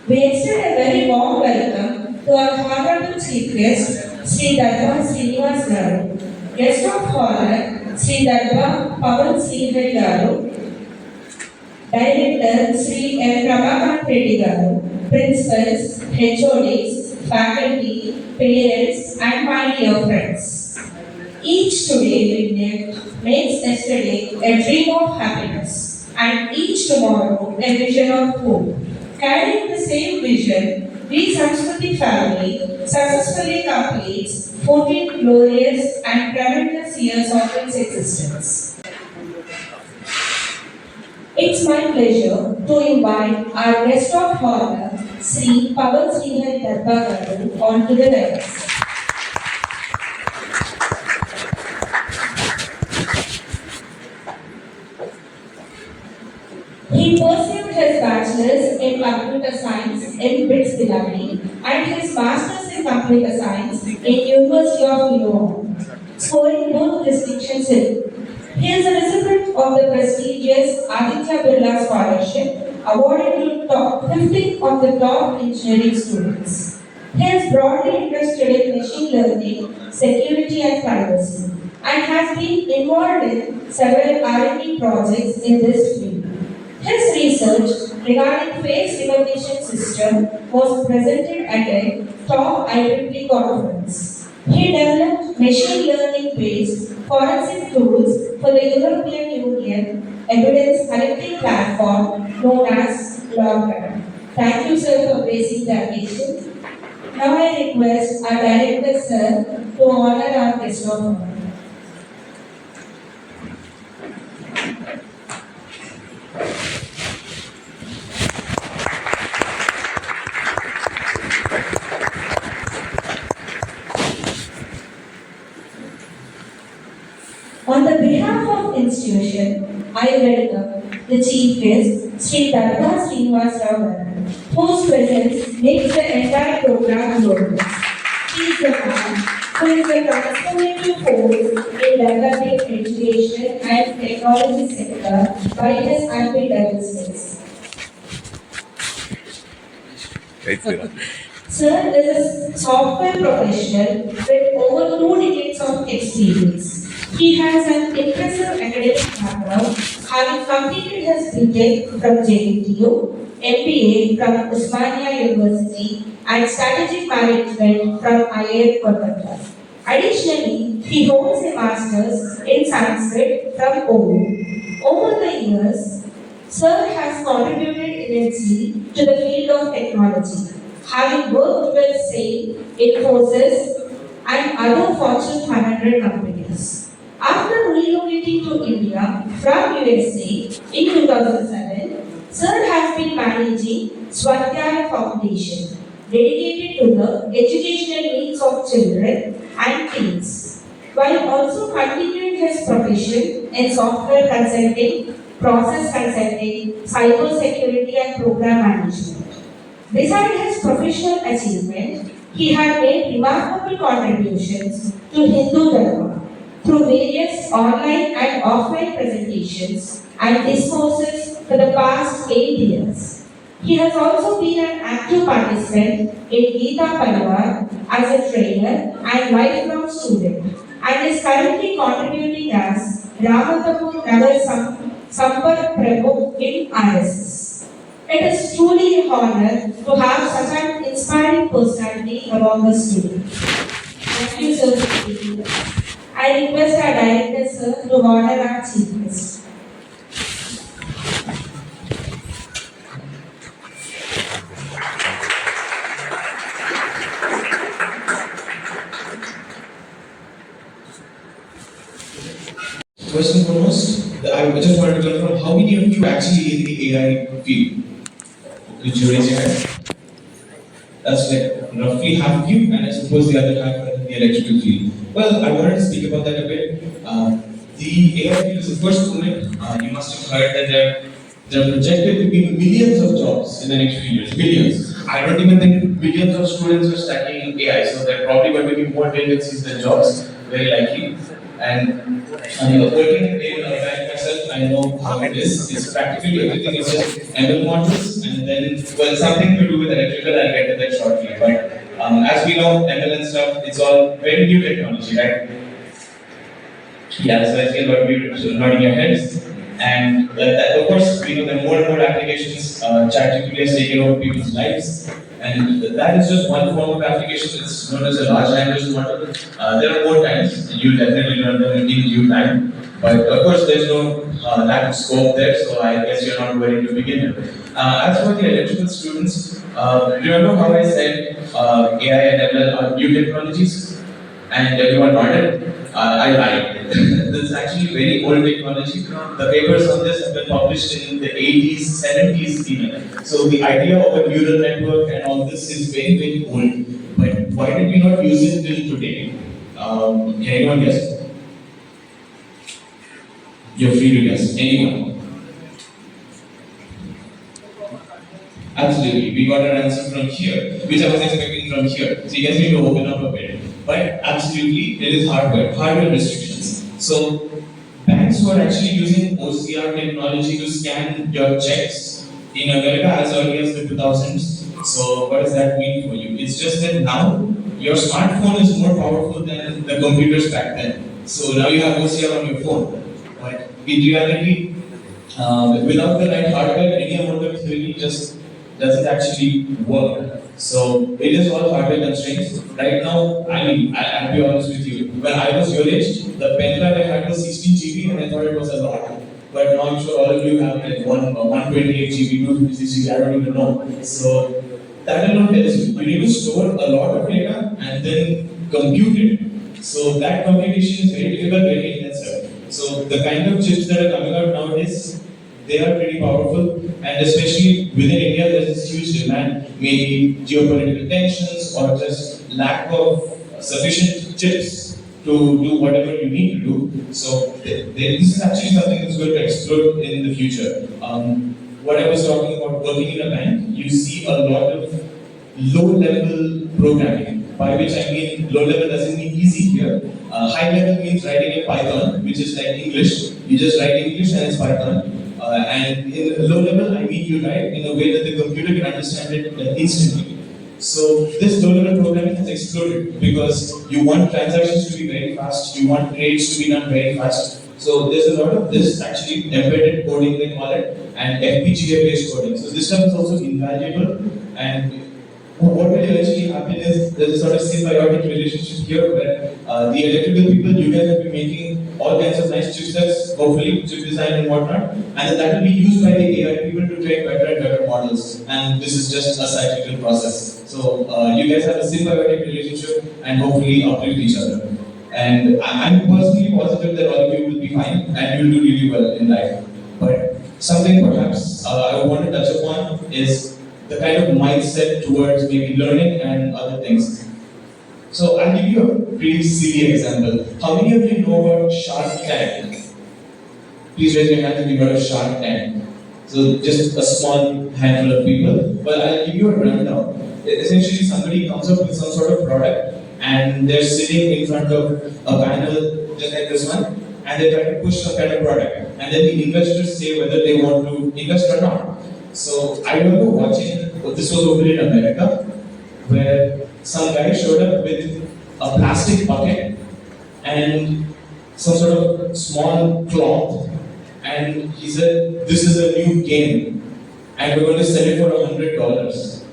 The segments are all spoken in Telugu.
We extend a very warm welcome to our Honorable Chief Guest, Sri Dadva Srinivas Garu, Guest of Honor, Sri Dadva Pavan Srinivas Garu, Director Sri M. Ramakant Reddy Garu, Principals, HODs, faculty, parents, and my dear friends. Each today we makes yesterday a dream of happiness, and each tomorrow a vision of hope. Carrying the same vision, we Sanskriti family successfully completes 14 glorious and tremendous years of its existence. It's my pleasure to invite our guest of honor, Sri Pavan Srinivas Garu, onto the dais. He pursued his bachelor's in computer science in BITS Pilani and his master's in computer science in University of Lyon, scoring both distinctions in. He is a recipient of the prestigious Aditya Birla Scholarship, awarded to top 50 of the top engineering students. He is broadly interested in machine learning, security and privacy, and has been involved in several R&D projects in this field. His research regarding face recognition system was presented at a top IEEE conference. He developed machine learning-based forensic tools for the European Union evidence collecting platform known as LogRan. Thank you, sir, for gracing the occasion. Now I request our director, sir, to honor our guest of honor. On the behalf of institution, I welcome the Chief Guest, Sri Dadva Srinivas Garu, whose presence makes the entire program glorious. He is the man who is the transformative force in developing education and technology sector by his ambidextrous. Sir is a software professional with over 2 decades of experience. He has an impressive academic background, having completed his BTech from JNTU, MBA from Osmania University, and Strategic Management from IIM Kolkata. Additionally, he holds a Master's in Sanskrit from OU. Over the years, Sir has contributed immensely to the field of technology, having worked with SAP, Infosys, and other Fortune 500 companies. After relocating to India from USA in 2007, Sir has been managing Swadhyaya Foundation, dedicated to the educational needs of children and teens, while also continuing his profession in software consulting, process consulting, cyber security and program management. Besides his professional achievement, he has made remarkable contributions to Hindu Dharma through various online and offline presentations and discourses for the past 8 years. He has also been an active participant in Gita Parivar as a trainer and lifelong student, and is currently contributing as Ramatapur Nagar Sampark Prabhu in RSS. It is truly an honor to have such an inspiring personality among the students. Thank you, sir, for being here. I request our director, sir, to honor our chief guest. First and foremost, I just wanted to confirm how many of you actually in the AI field? Could you raise your hand? That's like roughly half of you, and I suppose the other half are in the electrical field. Well, I wanted to speak about that a bit. The AI field is the first movement. You must have heard that there are projected to be millions of jobs in the next few years. Millions. I don't even think billions of students are studying AI, so there are probably going to be more vacancies than jobs, very likely. And I'm working in myself. I know how it is. It's practically everything is just ML models, and then well, something to do with electrical. I'll get to that shortly. But as we know, ML and stuff, it's all very new technology, right? Yeah, so I see a lot of you nodding your heads. And of course, we know there are more and more applications. ChatGPT has taken over people's lives. And that is just one form of application. It's known as a large language model. There are more types, and you'll definitely learn them in due time. But of course, there's no lack of scope there, so I guess you're not worried to begin with. As for the electrical students, remember how I said AI and ML are new technologies? And everyone nodded. I lied. This is actually very old technology. The papers on this have been published in the 80s, 70s even. So the idea of a neural network and all this is very, very old. But why did we not use it till today? Can anyone guess? You're free to guess. Anyone? Absolutely. We got an answer from here, which I was expecting from here. So you guys need to open up a bit. But absolutely, it is hardware restrictions. So banks were actually using OCR technology to scan your checks in America as early as the 2000s. So what does that mean for you? It's just that now your smartphone is more powerful than the computers back then. So now you have OCR on your phone. But in reality, without the right hardware, any amount of theory just doesn't actually work. So it is all hardware constraints. Right now, I'll be honest with you. When I was your age, the pen drive I had was 16 GB and I thought it was a lot. But now I'm sure all of you have like 128 GB, 256 GB, I don't even know. So that alone tells you, you need to store a lot of data and then compute it. So that computation is very difficult, very intensive. So the kind of chips that are coming out nowadays, they are pretty powerful, and especially within India, there's this huge demand, maybe geopolitical tensions or just lack of sufficient chips to do whatever you need to do. So this is actually something that's going to explode in the future. What I was talking about working in a bank, you see a lot of low-level programming, by which I mean low-level doesn't mean easy here. High-level means writing in Python, which is like English. You just write English and it's Python. And in low level, I mean you write in a way that the computer can understand it instantly. So this low level programming has exploded because you want transactions to be very fast, you want trades to be done very fast. So there's a lot of this actually embedded coding they call it, and FPGA based coding. So this stuff is also invaluable, and what will eventually happen is there's a sort of symbiotic relationship here where the electrical people, you guys will be making all kinds of nice chipsets, hopefully chip design and whatnot, and then that will be used by the AI people to train better and better models. And this is just a cyclical process. So you guys have a symbiotic relationship and hopefully uplift each other. And I'm personally positive that all of you will be fine and you'll do really well in life. But something perhaps I want to touch upon is the kind of mindset towards maybe learning and other things. So I'll give you a pretty silly example. How many of you know about Shark Tank? Please raise your hand if you know about Shark Tank. So just a small handful of people. But I'll give you a rundown. Essentially, somebody comes up with some sort of product and they're sitting in front of a panel just like this one, and they try to push some kind of product. And then the investors say whether they want to invest or not. So I remember watching, this was over in America, where some guy showed up with a plastic bucket and some sort of small cloth, and he said, "This is a new game, and we're going to sell it for $100."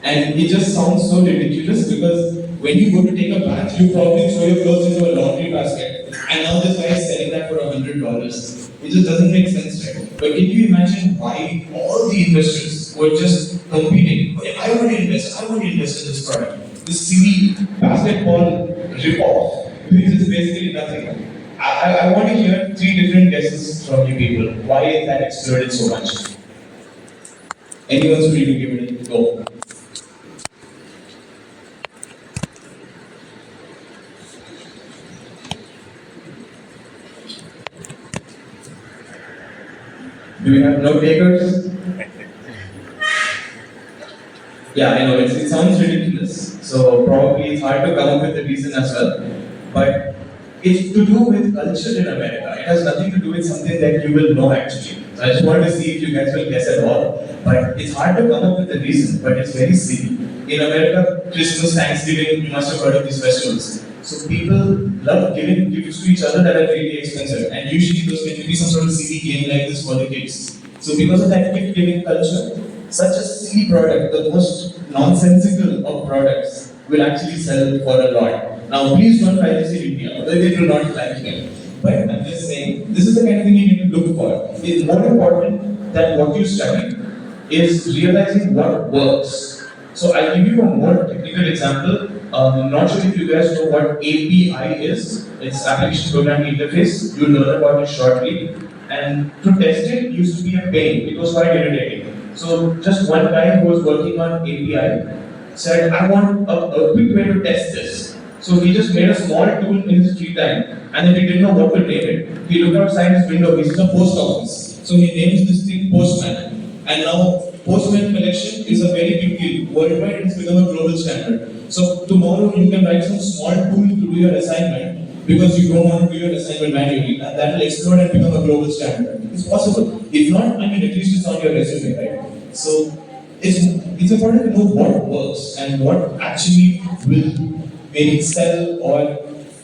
And it just sounds so ridiculous because when you go to take a bath, you probably throw your clothes into a laundry basket, and now this guy is selling that for $100. It just doesn't make sense, right? But can you imagine why all the investors were just competing? Okay, I want to invest in this product. This silly basketball rip-off, which is basically nothing. I want to hear 3 different guesses from you people. Why that exploded so much? Anyone's free to give it a go. Do we have no takers? Yeah, I know, it sounds ridiculous. So probably it's hard to come up with a reason as well. But it's to do with culture in America. It has nothing to do with something that you will know actually. So I just want to see if you guys will guess at all. But it's hard to come up with a reason, but it's very silly. In America, Christmas, Thanksgiving, you must have heard of these festivals. So people love giving gifts to each other that are really expensive. And usually those can be some sort of silly game like this for the kids. So because of that gift giving culture, such a silly product, the most nonsensical of products, will actually sell for a lot. Now please don't try this in India, they will not like it. But I'm just saying, this is the kind of thing you need to look for. It's more important than what you study is realizing what works. So I'll give you a more technical example. I'm not sure if you guys know what API is. It's Application Programming Interface. You'll learn about it shortly. And to test it used to be a pain. It was quite irritating. So just one guy who was working on API said, I want a quick way to test this. So he just made a small tool in his free time, and then he didn't know what to name it. He looked outside his window, he's in a post office. So he names this thing Postman. And now Postman collection is a very big deal. Worldwide it's become a global standard. So tomorrow you can write some small tool to do your assignment because you don't want to do your assignment manually, and that will explode and become a global standard. It's possible. If not, I mean, at least it's on your resume, right? So it's important to know what works and what actually will maybe sell or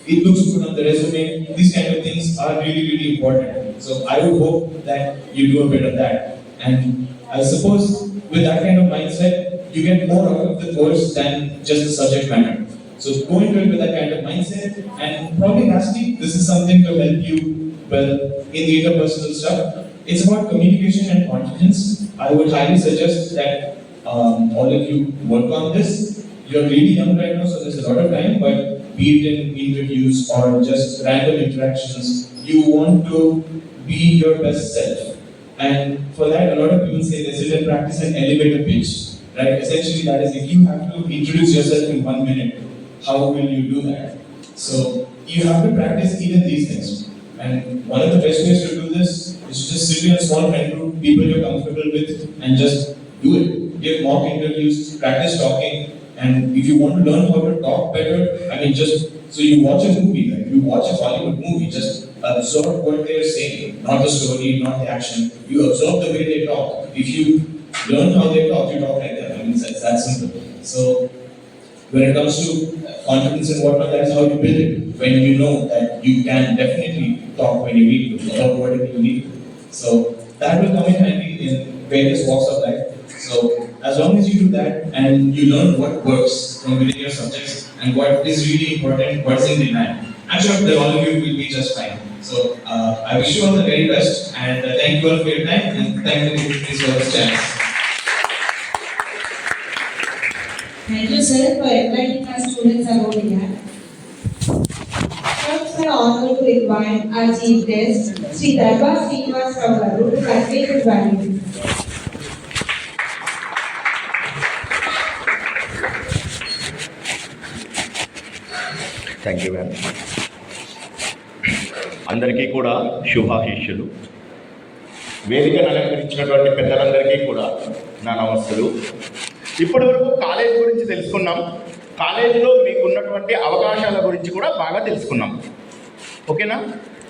it looks good on the resume. These kind of things are really, really important. So I would hope that you do a bit of that. And I suppose with that kind of mindset, you get more out of the course than just the subject matter. So go into it with that kind of mindset, and probably lastly, this is something to help you well in the interpersonal stuff. It's about communication and confidence. I would highly suggest that all of you work on this. You're really young right now, so there's a lot of time, but be it in interviews or just random interactions, you want to be your best self. And for that, a lot of people say they sit and practice an elevator pitch, right? Essentially, that is if you have to introduce yourself in 1 minute, how will you do that? So you have to practice even these things. And one of the best ways to do this is to just sit in a small friend group, people you're comfortable with, and just do it. Give mock interviews, practice talking, and if you want to learn how to talk better, I mean, just so you watch a movie, like you watch a Hollywood movie, just absorb what they're saying, not the story, not the action. You absorb the way they talk. If you learn how they talk, you talk like that. I mean, it's that simple. So when it comes to confidence and whatnot, that's how you build it. When you know that you can definitely talk when you need to, about whatever you need to. So that will come in handy in various walks of life. So as long as you do that and you learn what works from within your subjects and what is really important, what's in demand, I'm sure that all of you will be just fine. So I wish you all the very best, and thank you all for your time, and thank you for this chance. Thank you, sir, for enlightening our students about AI. First, I honor to invite our chief guest, Sri Darbar Srinivas Rao Garu, to convey his value. Thank you ma'am. అందరికీ కూడా శుభాశీస్సులు. వేదికను అలంకరించినటువంటి పెద్దలందరికీ కూడా నా నమస్సులు. ఇప్పటి వరకు కాలేజ్ గురించి తెలుసుకున్నాం. కాలేజీలో మీకు ఉన్నటువంటి అవకాశాల గురించి కూడా బాగా తెలుసుకున్నాం. ఓకేనా?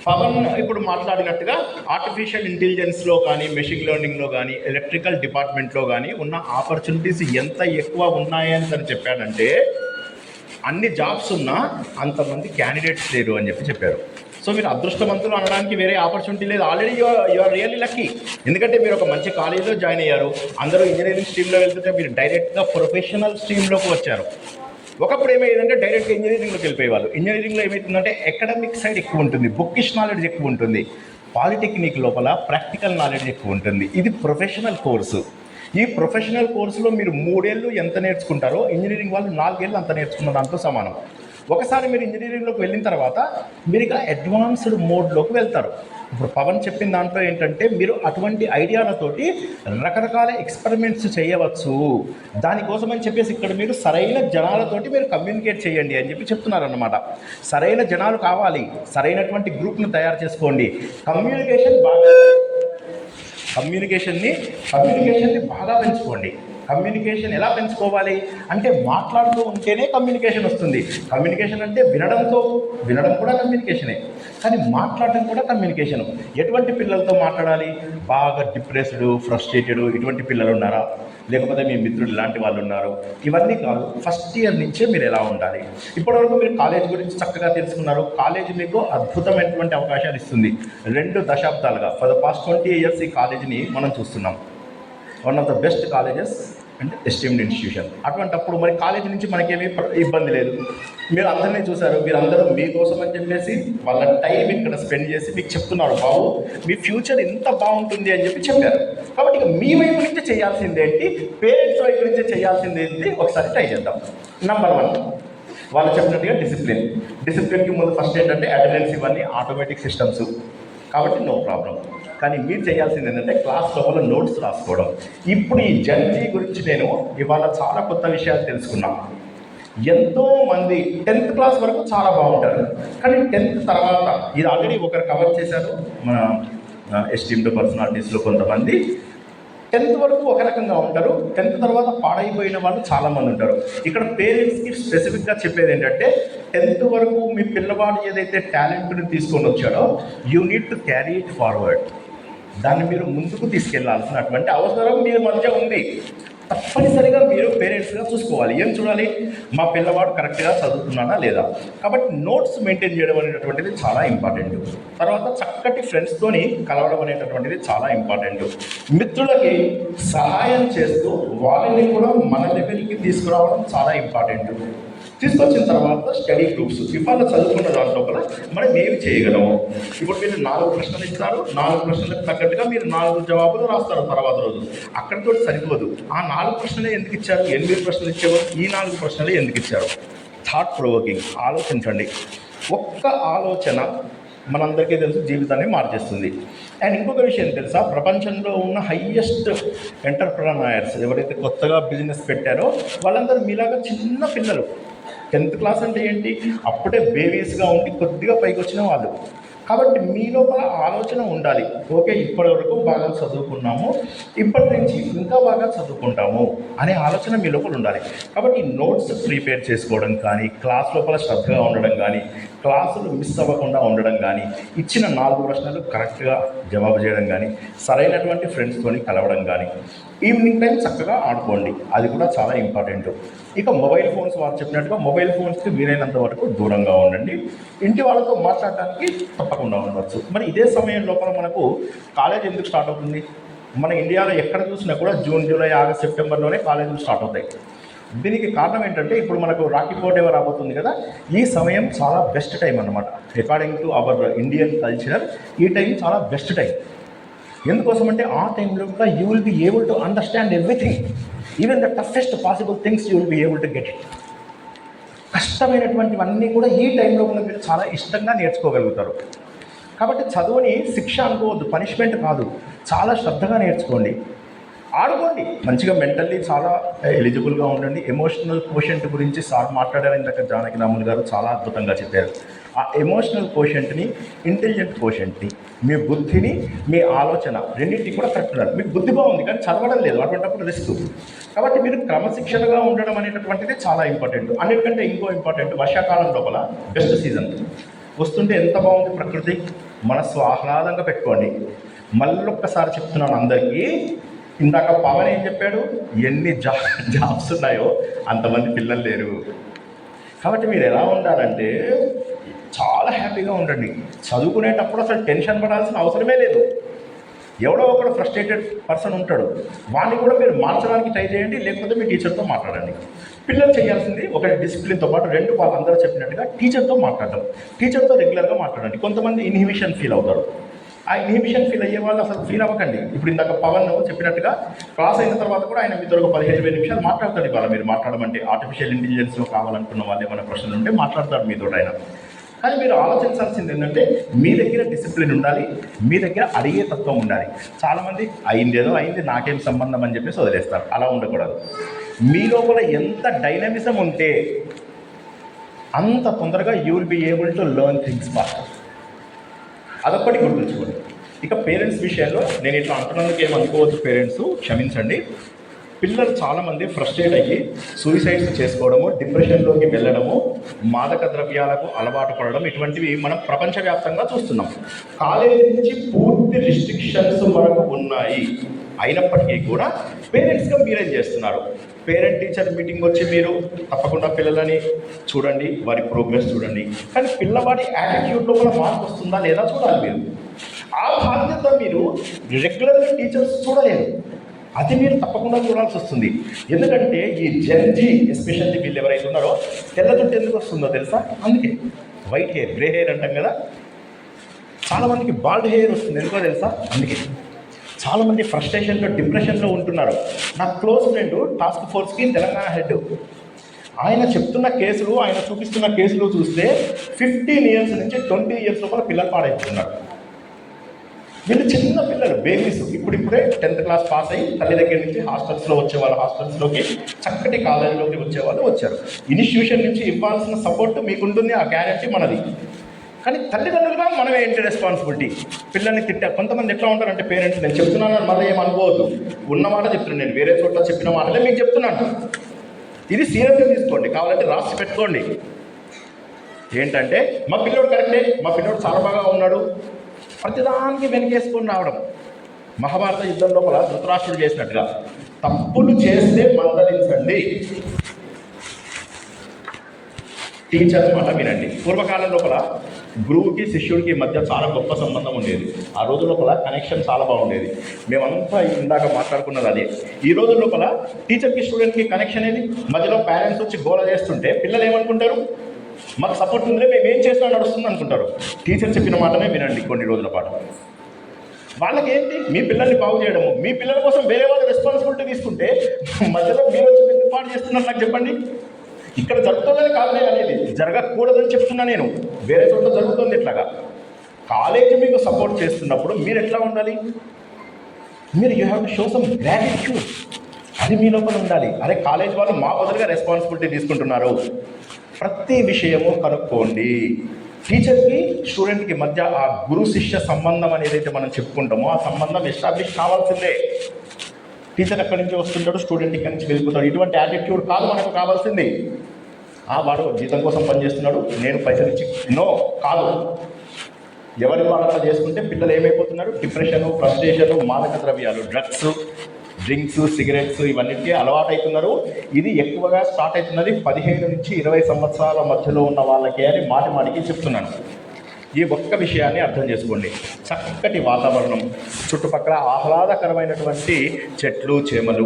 పవన్ ఇప్పుడు మాట్లాడినట్టుగా ఆర్టిఫిషియల్ ఇంటెలిజెన్స్లో కానీ, మెషిన్ లెర్నింగ్లో కానీ, ఎలక్ట్రికల్ డిపార్ట్మెంట్లో కానీ ఉన్న ఆపర్చునిటీస్ ఎంత ఎక్కువ ఉన్నాయని తను చెప్పాడంటే, అన్ని జాబ్స్ ఉన్నా అంతమంది క్యాండిడేట్స్ లేరు అని చెప్పారు. సో మీరు అదృష్టవంతులు అనడానికి వేరే ఆపర్చునిటీ లేదు. Already you are really lucky. ఎందుకంటే మీరు ఒక మంచి కాలేజీలో జాయిన్ అయ్యారు. అందరూ ఇంజనీరింగ్ స్ట్రీమ్లో వెళ్తుంటే మీరు డైరెక్ట్గా ప్రొఫెషనల్ స్ట్రీమ్లోకి వచ్చారు. ఒకప్పుడు ఏమైందంటే డైరెక్ట్గా ఇంజనీరింగ్లోకి వెళ్ళిపోయేవాళ్ళు. ఇంజనీరింగ్లో ఏమవుతుందంటే అకాడమిక్ సైడ్ ఎక్కువ ఉంటుంది, బుక్కిష్ నాలెడ్జ్ ఎక్కువ ఉంటుంది. పాలిటెక్నిక్ లోపల ప్రాక్టికల్ నాలెడ్జ్ ఎక్కువ ఉంటుంది. ఇది ప్రొఫెషనల్ కోర్సు. ఈ ప్రొఫెషనల్ కోర్సులో మీరు 3 ఏళ్ళు ఎంత నేర్చుకుంటారో ఇంజనీరింగ్ వాళ్ళు 4 ఏళ్ళు అంత నేర్చుకున్న దాంతో సమానం. ఒకసారి మీరు ఇంజనీరింగ్లోకి వెళ్ళిన తర్వాత మీరు ఇక అడ్వాన్స్డ్ మోడ్లోకి వెళ్తారు. ఇప్పుడు పవన్ చెప్పిన దాంట్లో ఏంటంటే మీరు అటువంటి ఐడియాలతోటి రకరకాల ఎక్స్పెరిమెంట్స్ చేయవచ్చు. దానికోసం అని చెప్పేసి ఇక్కడ మీరు సరైన జనాలతోటి మీరు కమ్యూనికేట్ చేయండి అని చెప్తున్నారన్నమాట. సరైన జనాలు కావాలి, సరైనటువంటి గ్రూప్ను తయారు చేసుకోండి. కమ్యూనికేషన్ని బాగా పెంచుకోండి. కమ్యూనికేషన్ ఎలా పెంచుకోవాలి అంటే మాట్లాడుతూ ఉంటేనే కమ్యూనికేషన్ వస్తుంది. కమ్యూనికేషన్ అంటే వినడం కూడా కమ్యూనికేషనే, కానీ మాట్లాడడం కూడా కమ్యూనికేషన్. ఎటువంటి పిల్లలతో మాట్లాడాలి? బాగా డిప్రెస్డ్, ఫ్రస్ట్రేటెడ్ ఇటువంటి పిల్లలు ఉన్నారా, లేకపోతే మీ మిత్రులు ఇలాంటి వాళ్ళు ఉన్నారు? ఇవన్నీ కాదు, ఫస్ట్ ఇయర్ నుంచే మీరు ఎలా ఉండాలి. ఇప్పటివరకు మీరు కాలేజ్ గురించి చక్కగా తెలుసుకున్నారు. కాలేజ్ మీకు అద్భుతమైనటువంటి అవకాశాలు ఇస్తుంది. 2 దశాబ్దాలుగా ఫర్ ద పాస్ట్ 20 years ఈ కాలేజీని మనం చూస్తున్నాం. One of the best colleges and esteemed institution. అటువంటప్పుడు మరి కాలేజీ నుంచి మనకేమీ ఇబ్బంది లేదు. మీరు అందరినీ చూశారు, మీరందరూ మీకోసం అని చెప్పేసి వాళ్ళ టైం ఇక్కడ స్పెండ్ చేసి మీకు చెప్తున్నారు, బాబు మీ ఫ్యూచర్ ఇంత బాగుంటుంది అని చెప్పారు. కాబట్టి ఇక మీ వైపు నుంచి చేయాల్సింది ఏంటి, పేరెంట్స్ వైపు నుంచి చేయాల్సింది ఏంటి, ఒకసారి ట్రై చేద్దాం. నెంబర్ 1, వాళ్ళు చెప్పినట్టుగా డిసిప్లిన్కి ముందు ఫస్ట్ ఏంటంటే అటెండెన్స్, ఇవన్నీ ఆటోమేటిక్ సిస్టమ్స్ కాబట్టి నో ప్రాబ్లం. కానీ మీరు చేయాల్సింది ఏంటంటే క్లాస్ లోపల నోట్స్ రాసుకోవడం. ఇప్పుడు ఈ జర్నీ గురించి నేను ఇవాళ చాలా కొత్త విషయాలు తెలుసుకున్నాను. ఎంతోమంది 10th క్లాస్ వరకు చాలా బాగుంటారు, కానీ 10th తర్వాత ఇది ఆల్రెడీ ఒకరు కవర్ చేశారు మన ఎస్టీమ్డ్ పర్సనాలిటీస్లో. కొంతమంది 10th వరకు ఒక రకంగా ఉంటారు, 10th తర్వాత పాడైపోయిన వాళ్ళు చాలామంది ఉంటారు. ఇక్కడ పేరెంట్స్కి స్పెసిఫిక్గా చెప్పేది ఏంటంటే 10th వరకు మీ పిల్లవాడు ఏదైతే టాలెంట్ని తీసుకొని వచ్చాడో you need to carry it forward. దాన్ని మీరు ముందుకు తీసుకెళ్లాల్సినటువంటి అవసరం మీ మధ్య ఉంది. తప్పనిసరిగా మీరు పేరెంట్స్గా చూసుకోవాలి. ఏం చూడాలి, మా పిల్లవాడు కరెక్ట్గా చదువుతున్నాడా లేదా. కాబట్టి నోట్స్ మెయింటైన్ చేయడం అనేటటువంటిది చాలా ఇంపార్టెంట్. తర్వాత చక్కటి ఫ్రెండ్స్తోని కలవడం అనేటటువంటిది చాలా ఇంపార్టెంట్. మిత్రులకి సహాయం చేస్తూ వాళ్ళని కూడా మన లెవెల్కి తీసుకురావడం చాలా ఇంపార్టెంట్. తీసుకొచ్చిన తర్వాత స్టడీ గ్రూప్స్, ఇవాళ చదువుకున్న దాంట్లో మనం ఏమి చేయగలము. ఇప్పుడు మీరు 4 ప్రశ్నలు ఇస్తారు, 4 ప్రశ్నలకు తగ్గట్టుగా మీరు 4 జవాబులు రాస్తారు తర్వాత రోజు. అక్కడితో సరిపోదు. ఆ 4 ప్రశ్నలే ఎందుకు ఇచ్చారు, 8 ప్రశ్నలు ఇచ్చారు, ఈ 4 ప్రశ్నలే ఎందుకు ఇచ్చారు. థాట్ ప్రొవోకింగ్, ఆలోచించండి. ఒక్క ఆలోచన మనందరికీ తెలుసు జీవితాన్ని మార్చేస్తుంది. అండ్ ఇంకొక విషయం తెలుసా, ప్రపంచంలో ఉన్న హైయెస్ట్ ఎంటర్ప్రెన్యూర్స్ ఎవరైతే కొత్తగా బిజినెస్ పెట్టారో వాళ్ళందరూ మీలాగా చిన్న పిల్లలు. 10th క్లాస్ అంటే ఏంటి, అప్పుడే బేబీస్గా ఉండి కొద్దిగా పైకి వచ్చిన వాళ్ళు. కాబట్టి మీ లోపల ఆలోచన ఉండాలి, ఓకే ఇప్పటి వరకు బాగా చదువుకున్నాము, ఇప్పటి నుంచి ఇంకా బాగా చదువుకుంటాము అనే ఆలోచన మీ లోపల ఉండాలి. కాబట్టి నోట్స్ ప్రిపేర్ చేసుకోవడం కానీ, క్లాస్ లోపల శ్రద్ధగా ఉండడం కానీ, క్లాసులు మిస్ అవ్వకుండా ఉండడం కానీ, ఇచ్చిన 4 ప్రశ్నలు కరెక్ట్గా జవాబు చేయడం కానీ, సరైనటువంటి ఫ్రెండ్స్తోని కలవడం కానీ, ఈవినింగ్ టైం చక్కగా ఆడుకోండి, అది కూడా చాలా ఇంపార్టెంట్. ఇక మొబైల్ ఫోన్స్, వారు చెప్పినట్టుగా మొబైల్ ఫోన్స్కి వీలైనంత వరకు దూరంగా ఉండండి. ఇంటి వాళ్ళతో మాట్లాడటానికి తప్పకుండా ఉండవచ్చు. మరి ఇదే సమయం లోపల మనకు కాలేజ్ ఎందుకు స్టార్ట్ అవుతుంది? మన ఇండియాలో ఎక్కడ చూసినా కూడా జూన్, జూలై, ఆగస్ట్, సెప్టెంబర్లోనే కాలేజీలు స్టార్ట్ అవుతాయి. దీనికి కారణం ఏంటంటే ఇప్పుడు మనకు రాఖీ పౌర్ణమి రాబోతుంది కదా, ఈ సమయం చాలా బెస్ట్ టైం అన్నమాట. According to our Indian culture ఈ టైం చాలా బెస్ట్ టైం. ఎందుకోసం అంటే ఆ టైంలో కూడా you will be able to understand everything, even the toughest possible things you will be able to get it. కష్టమైనటువంటివన్నీ కూడా ఈ టైంలో కూడా మీరు చాలా ఇష్టంగా నేర్చుకోగలుగుతారు. కాబట్టి చదువుని శిక్ష అనుకోవద్దు, పనిష్మెంట్ కాదు, చాలా శ్రద్ధగా నేర్చుకోండి, ఆడుకోండి, మంచిగా మెంటల్లీ చాలా ఎలిజిబుల్గా ఉండండి. ఎమోషనల్ కోషెంట్ గురించి సార్ మాట్లాడారు ఇందాక, జానకి రాములు గారు చాలా అద్భుతంగా చెప్పారు. ఆ ఎమోషనల్ కోషెంట్ని, ఇంటెలిజెంట్ కోషెంట్ని, మీ బుద్ధిని, మీ ఆలోచన రెండింటికి కూడా కరెక్ట్ ఉండాలి. మీకు బుద్ధి బాగుంది కానీ చదవడం లేదు, అటువంటిప్పుడు రిస్క్. కాబట్టి మీరు క్రమశిక్షణగా ఉండడం అనేటటువంటిది చాలా ఇంపార్టెంట్. అన్నిటికంటే ఇంకో ఇంపార్టెంట్, వర్షాకాలం లోపల బెస్ట్ సీజన్ వస్తుంటే ఎంత బాగుంది ప్రకృతి, మనస్సు ఆహ్లాదంగా పెట్టుకోండి. మళ్ళొక్కసారి చెప్తున్నాను అందరికీ, ఇందాక పవన్ ఏం చెప్పాడు, ఎన్ని జాబ్స్ ఉన్నాయో అంతమంది పిల్లలు లేరు. కాబట్టి మీరు ఎలా ఉండాలంటే చాలా హ్యాపీగా ఉండండి. చదువుకునేటప్పుడు అసలు టెన్షన్ పడాల్సిన అవసరమే లేదు. ఎవడో ఒకడు ఫ్రస్ట్రేటెడ్ పర్సన్ ఉంటాడు, వాడిని కూడా మీరు మార్చడానికి ట్రై చేయండి, లేకపోతే మీ టీచర్తో మాట్లాడండి. పిల్లలు చేయాల్సింది ఒకటి డిసిప్లిన్తో పాటు, 2 వాళ్ళందరూ చెప్పినట్టుగా టీచర్తో మాట్లాడడం. టీచర్తో రెగ్యులర్గా మాట్లాడండి. కొంతమంది ఇన్హిబిషన్ ఫీల్ అవుతారు, ఆ ఇన్హిబిషన్ ఫీల్ అయ్యే వాళ్ళు అసలు ఫీల్ అవ్వకండి. ఇప్పుడు ఇందాక పవన్ చెప్పినట్టుగా క్లాస్ అయిన తర్వాత కూడా ఆయన మీతో ఒక 15-20 నిమిషాలు మాట్లాడతాడు. ఇవాళ మీరు మాట్లాడమంటే ఆర్టిఫిషియల్ ఇంటెలిజెన్స్లో కావాలనుకున్న వాళ్ళు ఏమైనా ప్రశ్నలు ఉంటే మాట్లాడతాడు మీతో ఆయన. కానీ మీరు ఆలోచించాల్సింది ఏంటంటే మీ దగ్గర డిసిప్లిన్ ఉండాలి, మీ దగ్గర అడిగే తత్వం ఉండాలి. చాలామంది అయిందేదో అయింది, నాకేం సంబంధం అని చెప్పేసి వదిలేస్తారు. అలా ఉండకూడదు. మీ లోపల ఎంత డైనమిజం ఉంటే అంత తొందరగా you will be able to learn things fast. అదొక్కటి గుర్తుంచుకోండి. ఇక పేరెంట్స్ విషయంలో నేను ఇట్లా అంటున్నందుకు ఏమనుకోవద్దు, పేరెంట్స్ క్షమించండి. పిల్లలు చాలామంది ఫ్రస్ట్రేట్ అయ్యి సూసైడ్స్ చేసుకోవడము, డిప్రెషన్లోకి వెళ్ళడము, మాదక ద్రవ్యాలకు అలవాటు పడడం, ఇటువంటివి మనం ప్రపంచవ్యాప్తంగా చూస్తున్నాం. కాలేజీ నుంచి పూర్తి రిస్ట్రిక్షన్స్ వరకు ఉన్నాయి. అయినప్పటికీ కూడా పేరెంట్స్గా మీరేం చేస్తున్నారు? పేరెంట్ టీచర్ మీటింగ్ వచ్చి మీరు తప్పకుండా పిల్లలని చూడండి, వారి ప్రోగ్రెస్ చూడండి, కానీ పిల్లవాడి యాటిట్యూడ్లో కూడా మార్పు వస్తుందా లేదా చూడాలి మీరు. ఆ బాధ్యత మీరు రెగ్యులర్గా టీచర్స్ చూడలేరు, అది మీరు తప్పకుండా చూడాల్సి వస్తుంది. ఎందుకంటే ఈ జెన్జీ ఎస్పెషల్లీ వీళ్ళు ఎవరైతే ఉన్నారో తెల్ల జుట్టు ఎందుకు వస్తుందో తెలుసా? అందుకే వైట్ హెయిర్, గ్రే హెయిర్ అంటాం కదా, చాలామందికి బాల్డ్ హెయిర్ వస్తుంది ఎందుకో తెలుసా? అందుకే చాలామంది ఫ్రస్ట్రేషన్లో, డిప్రెషన్లో ఉంటున్నారు. నా క్లోజ్ ఫ్రెండ్ టాస్క్ ఫోర్స్కి తెలంగాణ హెడ్, ఆయన చెప్తున్న కేసులు, ఆయన చూపిస్తున్న కేసులు చూస్తే 15 ఇయర్స్ నుంచి 20 ఇయర్స్ లోపల పిల్లలు పాడైపోతున్నారు. వీళ్ళు చిన్న పిల్లలు, బేబీస్, ఇప్పుడిప్పుడే 10th క్లాస్ పాస్ అయ్యి తల్లి దగ్గర నుంచి హాస్టల్స్లో వచ్చేవాళ్ళు, హాస్టల్స్లోకి చక్కటి కాలేజీలోకి వచ్చేవాళ్ళు వచ్చారు. ఇన్స్టిట్యూషన్ నుంచి ఇవ్వాల్సిన సపోర్ట్ మీకుంటుంది, ఆ గ్యారెంటీ మనది. కానీ తల్లిదండ్రులుగా మనమే ఏంటి రెస్పాన్సిబిలిటీ? పిల్లల్ని కొంతమంది ఎట్లా ఉంటారంటే పేరెంట్స్, నేను చెప్తున్నాను మళ్ళీ ఏమనుకోవద్దు, ఉన్నమాట చెప్తున్నాను, నేను వేరే చోట్ల చెప్పిన మాటలే మీకు చెప్తున్నాను, ఇది సీరియస్గా తీసుకోండి, కావాలంటే రాసి పెట్టుకోండి. ఏంటంటే మా పిల్లోడు కరెక్టే, మా పిల్లోడు చాలా బాగా ఉన్నాడు, ప్రతిదానికి వెనకేసుకొని రావడం. మహాభారత యుద్ధం లోపల ధృతరాష్ట్రుడు చేసినట్టుగా తప్పులు చేస్తే మందలించండి. టీచర్ మాట వినండి. పూర్వకాలం లోపల గురువుకి శిష్యుడికి మధ్య చాలా గొప్ప సంబంధం ఉండేది. ఆ రోజు లోపల కనెక్షన్ చాలా బాగుండేది. మేమంతా ఇందాక మాట్లాడుకున్నది అదే. ఈ రోజు లోపల టీచర్కి స్టూడెంట్కి కనెక్షన్ ఏది? మధ్యలో పేరెంట్స్ వచ్చి గోల చేస్తుంటే పిల్లలు ఏమనుకుంటారు? మాకు సపోర్ట్ ఉందిలే, మేము ఏం చేసినా నడుస్తుంది అనుకుంటారు. టీచర్ చెప్పిన మాటనే వినండి కొన్ని రోజుల పాటు. వాళ్ళకేంటి? మీ పిల్లల్ని బాగు చేయడము, మీ పిల్లల కోసం వేరే వాళ్ళు రెస్పాన్సిబిలిటీ తీసుకుంటే మధ్యలో మీరు వచ్చి పెద్ద పాటు చేస్తున్నారు. నాకు చెప్పండి, ఇక్కడ జరుగుతుందని కాదు నేను అనేది, జరగకూడదని చెప్తున్నా నేను. వేరే చోట్ల జరుగుతుంది ఇట్లాగా. కాలేజీ మీకు సపోర్ట్ చేస్తున్నప్పుడు మీరు ఎట్లా ఉండాలి? మీరు you have to show some gratitude, అది మీ లోపల ఉండాలి. అరే కాలేజ్ వాళ్ళు మా బదులుగా రెస్పాన్సిబిలిటీ తీసుకుంటున్నారు. ప్రతి విషయము కనుక్కోండి. టీచర్కి స్టూడెంట్కి మధ్య ఆ గురు శిష్య సంబంధం అనేది అయితే మనం చెప్పుకుంటామో ఆ సంబంధం ఎస్టాబ్లిష్ కావాల్సిందే. టీచర్ ఎక్కడి నుంచి వస్తుంటాడు, స్టూడెంట్ ఇక్కడి నుంచి వెళ్ళిపోతాడు. ఇటువంటి యాటిట్యూడ్ కాదు మనకు కావాల్సింది. వాడు జీతం కోసం పనిచేస్తున్నాడు, నేను పైసలు ఇచ్చి, నో కాదు. ఎవరి వాళ్ళ చేసుకుంటే పిల్లలు ఏమైపోతున్నారు? డిప్రెషను, ఫ్రస్ట్రేషను, మాదక ద్రవ్యాలు, డ్రగ్స్, డ్రింక్స్, సిగరెట్స్, ఇవన్నిటికీ అలవాటు అవుతున్నారు. ఇది ఎక్కువగా స్టార్ట్ అవుతున్నది 15 నుంచి 20 సంవత్సరాల మధ్యలో ఉన్న వాళ్ళకే అని మాటికి చెప్తున్నాను. ఈ ఒక్క విషయాన్ని అర్థం చేసుకోండి. చక్కటి వాతావరణం, చుట్టుపక్కల ఆహ్లాదకరమైనటువంటి చెట్లు, చేమలు,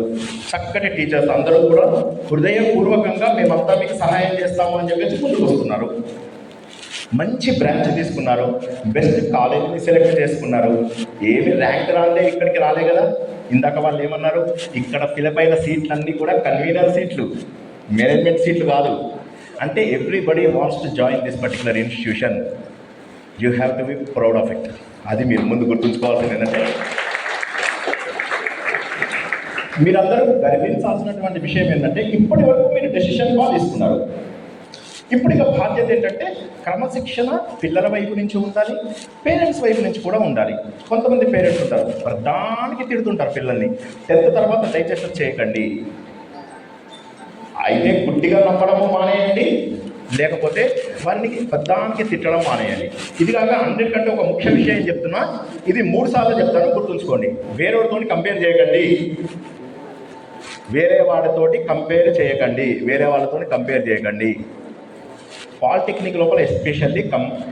చక్కటి టీచర్స్ అందరూ కూడా హృదయపూర్వకంగా మేమంతా మీకు సహాయం చేస్తాము అని చెప్పేసి ముందుకు వస్తున్నారు. మంచి బ్రాంచ్ తీసుకున్నారు, బెస్ట్ కాలేజీని సెలెక్ట్ చేసుకున్నారు. ఏమి ర్యాంక్ రాలే, ఇక్కడికి రాలే కదా. ఇందాక వాళ్ళు ఏమన్నారు? ఇక్కడ ఫిలప్ అయిన సీట్లన్నీ కూడా కన్వీనర్ సీట్లు, మేనేజ్మెంట్ సీట్లు కాదు. అంటే everybody wants to join this particular institution. You have to be proud of it. అది మీరు ముందు గుర్తుంచుకోవాల్సింది ఏంటంటే, మీరందరూ గర్వించాల్సినటువంటి విషయం ఏంటంటే ఇప్పటి వరకు మీరు డెసిషన్ బాగా తీసుకున్నారు. ఇప్పుడు ఇక బాధ్యత ఏంటంటే క్రమశిక్షణ పిల్లల వైపు నుంచి ఉండాలి, పేరెంట్స్ వైపు నుంచి కూడా ఉండాలి. కొంతమంది పేరెంట్స్ ఉంటారు ప్రధానికి తిడుతుంటారు పిల్లల్ని. 10th తర్వాత డైజెషన్ చేయకండి, అయితే గుడ్డిగా నమ్మడము మానేయండి, లేకపోతే వారిని పెద్దానికి తిట్టడం మానేయాలి. ఇది కాక అన్నిటికంటే ఒక ముఖ్య విషయం చెప్తున్నా, ఇది 3 సార్లు చెప్తాను, గుర్తుంచుకోండి. వేరేవాడితో కంపేర్ చేయకండి, వేరే వాళ్ళతోటి కంపేర్ చేయకండి. పాలిటెక్నిక్ లోపల ఎస్పెషల్లీ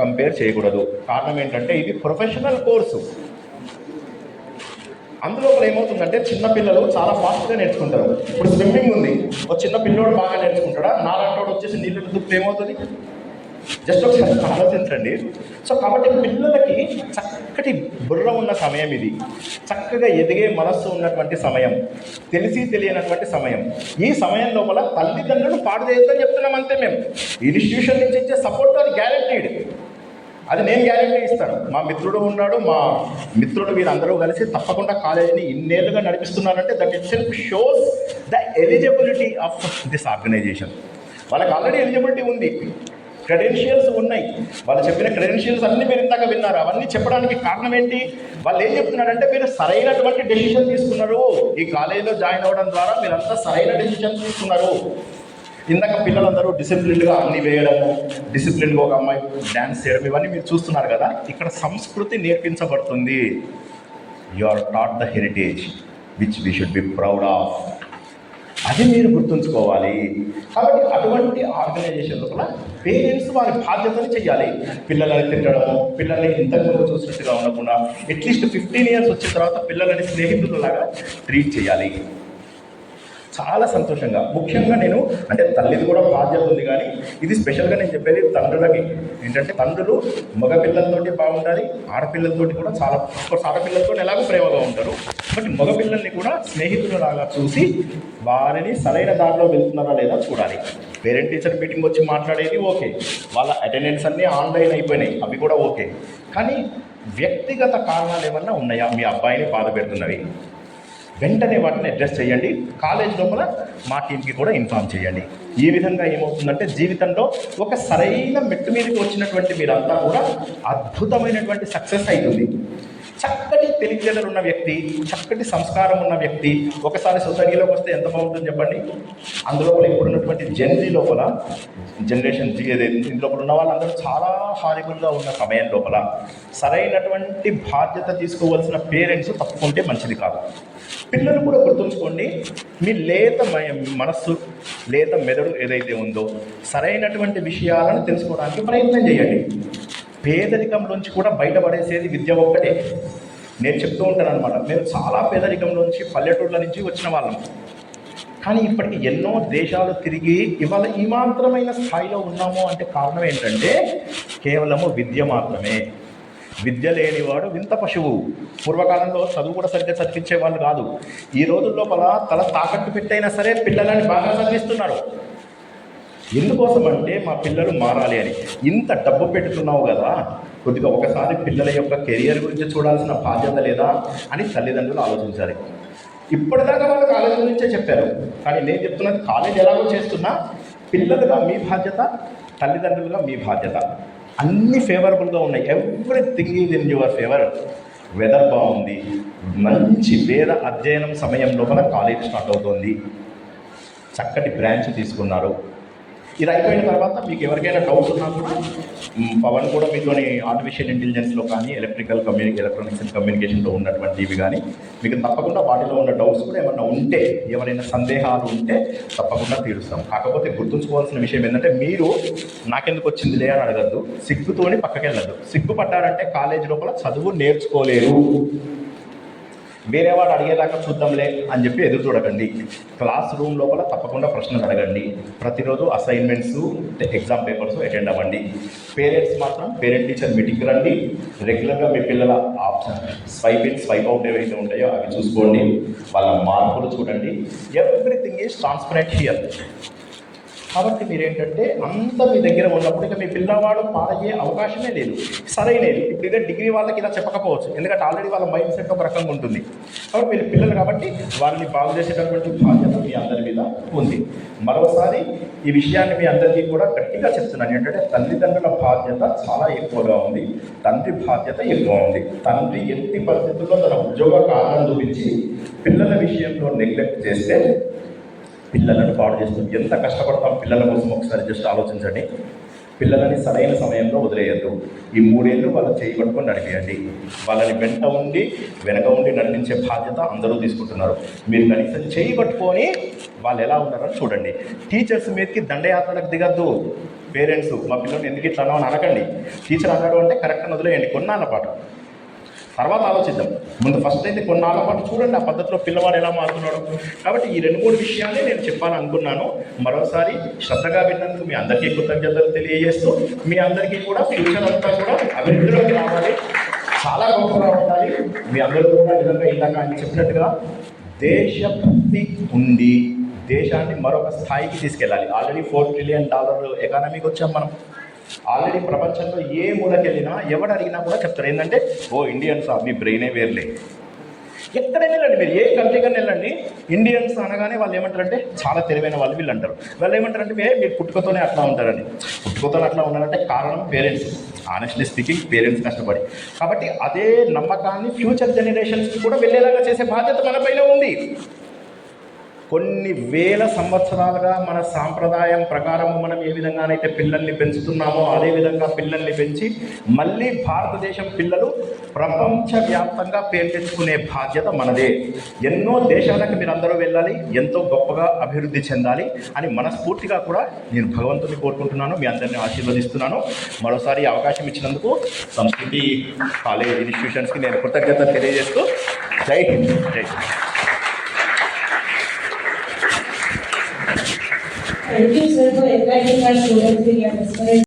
కంపేర్ చేయకూడదు. కారణం ఏంటంటే ఇది ప్రొఫెషనల్ కోర్సు. అందులో ఏమవుతుందంటే చిన్నపిల్లలు చాలా ఫాస్ట్గా నేర్చుకుంటారు. ఇప్పుడు స్విమ్మింగ్ ఉంది, ఒక చిన్న పిల్లోడు బాగా నేర్చుకుంటాడా, నాలంటోడు వచ్చేసి నీళ్ళు దుప్పు ఏమవుతుంది? జస్ట్ ఒకసారి ఆలోచించండి. సో కాబట్టి పిల్లలకి చక్కటి బుర్ర ఉన్న సమయం ఇది, చక్కగా ఎదిగే మనస్సు ఉన్నటువంటి సమయం, తెలిసి తెలియనటువంటి సమయం. ఈ సమయం లోపల తల్లిదండ్రులు పాడు చేయొద్దని చెప్తున్నాం అంతే. మేము ఇన్స్టిట్యూషన్ నుంచి ఇచ్చే సపోర్ట్ అది గ్యారెంటీడ్, అది నేను గ్యారెంటీ ఇస్తాను. మా మిత్రుడు ఉన్నాడు, మా మిత్రుడు వీరందరూ కలిసి తప్పకుండా కాలేజీని ఇన్నేళ్ళుగా నడిపిస్తున్నారంటే that itself shows the eligibility of this organization. వాళ్ళకి ఆల్రెడీ ఎలిజిబిలిటీ ఉంది. క్రెడెన్షియల్స్ ఉన్నాయి. వాళ్ళు చెప్పిన క్రెడెన్షియల్స్ అన్నీ మీరు ఇందాక విన్నారు. అవన్నీ చెప్పడానికి కారణం ఏంటి? వాళ్ళు ఏం చెప్తున్నారంటే మీరు సరైనటువంటి డెసిషన్ తీసుకున్నారు. ఈ కాలేజీలో జాయిన్ అవ్వడం ద్వారా మీరంతా సరైన డెసిషన్ తీసుకున్నారు. ఇందాక పిల్లలందరూ డిసిప్లిన్గా అన్ని వేయడము, డిసిప్లిన్గా ఒక అమ్మాయి డ్యాన్స్ చేయడం, ఇవన్నీ మీరు చూస్తున్నారు కదా. ఇక్కడ సంస్కృతి నేర్పించబడుతుంది. You are taught the heritage which we should be proud of. అది మీరు గుర్తుంచుకోవాలి. కాబట్టి అటువంటి ఆర్గనైజేషన్ లోపల పేరెంట్స్ వారి బాధ్యతని చేయాలి. పిల్లలని తిట్టడము, పిల్లల్ని ఇంతకుముందు చూసినట్టుగా ఉండకుండా అట్లీస్ట్ 15 years వచ్చిన తర్వాత పిల్లలని స్నేహితులలాగా ట్రీట్ చేయాలి. చాలా సంతోషంగా, ముఖ్యంగా నేను అంటే తల్లిది కూడా బాధ్యత ఉంది, కానీ ఇది స్పెషల్గా నేను చెప్పేది తండ్రులకి. ఏంటంటే తండ్రులు మగ పిల్లలతోటి బాగుండాలి, ఆడపిల్లలతోటి కూడా చాలా ఆడపిల్లలతో ఎలాగో ప్రేమగా ఉంటారు. బట్ మగ పిల్లల్ని కూడా స్నేహితులలాగా చూసి వారిని సరైన దారిలో వెళ్తున్నారా లేదా చూడాలి. పేరెంట్ టీచర్ మీటింగ్ వచ్చి మాట్లాడేది ఓకే, వాళ్ళ అటెండెన్స్ అన్నీ ఆన్లైన్ అయిపోయినాయి, అవి కూడా ఓకే. కానీ వ్యక్తిగత కారణాలు ఏమన్నా ఉన్నాయా మీ అబ్బాయిని బాధ పెడుతున్నవి? వెంటనే వాటిని అడ్రస్ చేయండి. కాలేజ్ లోపల మా టీంకి కూడా ఇన్ఫామ్ చేయండి. ఈ విధంగా ఏమవుతుందంటే జీవితంలో ఒక సరైన మెట్టు మీదకి వచ్చినటువంటి మీరంతా కూడా అద్భుతమైనటువంటి సక్సెస్ అవుతుంది. చక్కటి తెలివితేటలు ఉన్న వ్యక్తి, చక్కటి సంస్కారం ఉన్న వ్యక్తి ఒకసారి సొసైటీలోకి వస్తే ఎంత బాగుంటుంది చెప్పండి. అందులో ఇప్పుడున్నటువంటి జెన్జీ లోపల, జనరేషన్ జీ ఏదైతే ఇందులో ఉన్న వాళ్ళందరూ చాలా హారిబుల్గా ఉన్న సమయం లోపల సరైనటువంటి బాధ్యత తీసుకోవాల్సిన పేరెంట్స్ తప్పుకుంటే మంచిది కాదు. పిల్లలు కూడా గుర్తుంచుకోండి, మీ లేత మనస్సు, లేత మెదడు ఏదైతే ఉందో సరైనటువంటి విషయాలను తెలుసుకోవడానికి ప్రయత్నం చేయండి. పేదరికంలోంచి కూడా బయటపడేసేది విద్య ఒక్కటే. నేను చెప్తూ ఉంటాను అనమాట, మేము చాలా పేదరికంలోంచి పల్లెటూళ్ళ నుంచి వచ్చిన వాళ్ళం. కానీ ఇప్పటికి ఎన్నో దేశాలు తిరిగి ఇవాళ ఈ మాత్రమైన స్థాయిలో ఉన్నాము అంటే కారణం ఏంటంటే కేవలము విద్య మాత్రమే. విద్య లేనివాడు వింత పశువు. పూర్వకాలంలో చదువు కూడా సరిగ్గా చదివించే వాళ్ళు కాదు. ఈ రోజుల్లో తల తాకట్టు పెట్టైనా సరే పిల్లలని బాగా చదివిస్తున్నారు. ఎందుకోసం అంటే మా పిల్లలు మారాలి అని. ఇంత డబ్బు పెడుతున్నావు కదా, కొద్దిగా ఒకసారి పిల్లల యొక్క కెరియర్ గురించి చూడాల్సిన బాధ్యత లేదా అని తల్లిదండ్రులు ఆలోచించాలి. ఇప్పటిదాకా వాళ్ళు కాలేజీ గురించే చెప్పారు, కానీ నేను చెప్తున్నది కాలేజ్ ఎలాగో చేస్తున్నా, పిల్లలుగా మీ బాధ్యత, తల్లిదండ్రులుగా మీ బాధ్యత. అన్ని ఫేవరబుల్గా ఉన్నాయి. Everything is in your favour. Weather బాగుంది, మంచి వేద అధ్యయనం సమయం లోపల కాలేజ్ స్టార్ట్ అవుతుంది, చక్కటి బ్రాంచ్ తీసుకున్నారు. ఇది అయిపోయిన తర్వాత మీకు ఎవరికైనా డౌట్స్ ఉన్నా కూడా పవన్ కూడా మీతోని ఆర్టిఫిషియల్ ఇంటెలిజెన్స్లో కానీ ఎలక్ట్రానిక్స్ అండ్ కమ్యూనికేషన్లో ఉన్నటువంటి ఇవి కానీ మీకు తప్పకుండా వాటిలో ఉన్న డౌట్స్ కూడా ఏమన్నా ఉంటే, ఎవరైనా సందేహాలు ఉంటే తప్పకుండా తీరుస్తాం. కాకపోతే గుర్తుంచుకోవాల్సిన విషయం ఏంటంటే మీరు నాకెందుకు వచ్చిందిలే అని అడగద్దు, సిగ్గుతోని పక్కకి వెళ్ళద్దు. సిగ్గుపడ్డారంటే కాలేజ్ లోపల చదువు నేర్చుకోలేరు. వేరేవాడు అడిగేదాకా చూద్దాంలే అని చెప్పి ఎదురు చూడకండి. క్లాస్ రూమ్ లోపల తప్పకుండా ప్రశ్నలు అడగండి. ప్రతిరోజు అసైన్మెంట్స్, ఎగ్జామ్ పేపర్స్ అటెండ్ అవ్వండి. పేరెంట్స్ మాత్రం పేరెంట్ టీచర్ మీటింగ్ రండి. రెగ్యులర్గా మీ పిల్లల option swipe in swipe out ఏవైతే ఉంటాయో అవి చూసుకోండి. వాళ్ళ మార్పులు చూడండి. Everything is transparent here. కాబట్టి మీరేంటంటే అంత మీ దగ్గర ఉన్నప్పుడు ఇక మీ పిల్లవాడు పాడయ్యే అవకాశమే లేదు. సరైనది. ఇప్పుడు ఇదే డిగ్రీ వాళ్ళకి ఇలా చెప్పకపోవచ్చు, ఎందుకంటే ఆల్రెడీ వాళ్ళ మైండ్ సెట్ ఒక రకంగా ఉంటుంది. కాబట్టి మీరు పిల్లలు కాబట్టి వారిని బాగు చేసేటటువంటి బాధ్యత మీ అందరి మీద ఉంది. మరోసారి ఈ విషయాన్ని మీ అందరికీ కూడా గట్టిగా చెప్తున్నాను. ఏంటంటే తల్లిదండ్రుల బాధ్యత చాలా ఎక్కువగా ఉంది, తండ్రి బాధ్యత ఎక్కువ ఉంది. తండ్రి ఎట్టి పరిస్థితుల్లో తన ఉద్యోగ కారణం చూపించి పిల్లల విషయంలో నెగ్లెక్ట్ చేస్తే పిల్లలను పాడు చేస్తుంది. ఎంత కష్టపడతాం పిల్లల కోసం ఒకసారి జస్ట్ ఆలోచించండి. పిల్లలని సరైన సమయంలో వదిలేయద్దు. ఈ 3 ఏళ్ళు వాళ్ళ చేయి పట్టుకొని నడిపేయండి. వాళ్ళని వెనక ఉండి నడిపించే బాధ్యత అందరూ తీసుకుంటున్నారు. మీరు కనీసం చేయి పట్టుకొని వాళ్ళు ఎలా ఉన్నారో చూడండి. టీచర్స్ మీదకి దండయాత్రలకు దిగద్దు. పేరెంట్స్ మా పిల్లల్ని ఎందుకు ఇట్లా అని అనకండి. టీచర్ అన్నాడు అంటే కరెక్ట్గా వదిలేయండి కొన్నాళ్ళ పాటు, తర్వాత ఆలోచిద్దాం. ముందు ఫస్ట్ అయితే కొన్నాళ్ళ పాటు చూడండి ఆ పద్ధతిలో పిల్లవాడు ఎలా మారుతున్నాడు. కాబట్టి ఈ 2-3 విషయాలే నేను చెప్పాలనుకున్నాను. మరోసారి శ్రద్ధగా విన్నందుకు మీ అందరికీ కృతజ్ఞతలు తెలియజేస్తూ, మీ అందరికీ కూడా ఫ్యూచర్ అంతా కూడా అభివృద్ధిలోకి రావాలి, చాలా గొప్పగా ఉండాలి. మీ అందరూ కూడా నిజంగా ఇందాక ఆయన చెప్పినట్టుగా దేశభక్తి ఉండి దేశాన్ని మరొక స్థాయికి తీసుకెళ్ళాలి. ఆల్రెడీ $4 trillion ఎకానమీకి వచ్చాం మనం. ఆల్రెడీ ప్రపంచంలో ఏ మూలకెళ్ళినా ఎవడు అడిగినా కూడా చెప్తారు ఏంటంటే, ఓ ఇండియన్స్ మీ బ్రెయినే వేర్లే. ఎక్కడైనా వెళ్ళండి, మీరు ఏ కంట్రీకైనా వెళ్ళండి, ఇండియన్స్ అనగానే వాళ్ళు ఏమంటారంటే చాలా తెలివైన వాళ్ళు వీళ్ళు అంటారు. వాళ్ళు ఏమంటారంటే మీరు పుట్టుకతోనే అట్లా ఉంటారని. పుట్టుకతోనే అట్లా ఉన్నారంటే కారణం పేరెంట్స్. ఆనెస్ట్లీ స్పీకింగ్, పేరెంట్స్ కష్టపడి. కాబట్టి అదే నమ్మకాన్ని ఫ్యూచర్ జనరేషన్స్కి కూడా వెళ్ళేలాగా చేసే బాధ్యత మన పైన ఉంది. కొన్ని వేల సంవత్సరాలుగా మన సాంప్రదాయం ప్రకారం మనం ఏ విధంగానైతే పిల్లల్ని పెంచుతున్నామో అదే విధంగా పిల్లల్ని పెంచి మళ్ళీ భారతదేశం పిల్లలు ప్రపంచవ్యాప్తంగా పేరు తెచ్చుకునే బాధ్యత మనదే. ఎన్నో దేశాలకు మీరు అందరూ వెళ్ళాలి, ఎంతో గొప్పగా అభివృద్ధి చెందాలి అని మనస్ఫూర్తిగా కూడా నేను భగవంతుని కోరుకుంటున్నాను. మీ అందరినీ ఆశీర్వదిస్తున్నాను. మరోసారి ఈ అవకాశం ఇచ్చినందుకు సంస్కృతి కాలేజ్ ఇన్స్టిట్యూషన్స్కి నేను కృతజ్ఞత తెలియజేస్తూ జై హింద్, జై Hind. Thank you, sir, for inviting our students in your restaurant.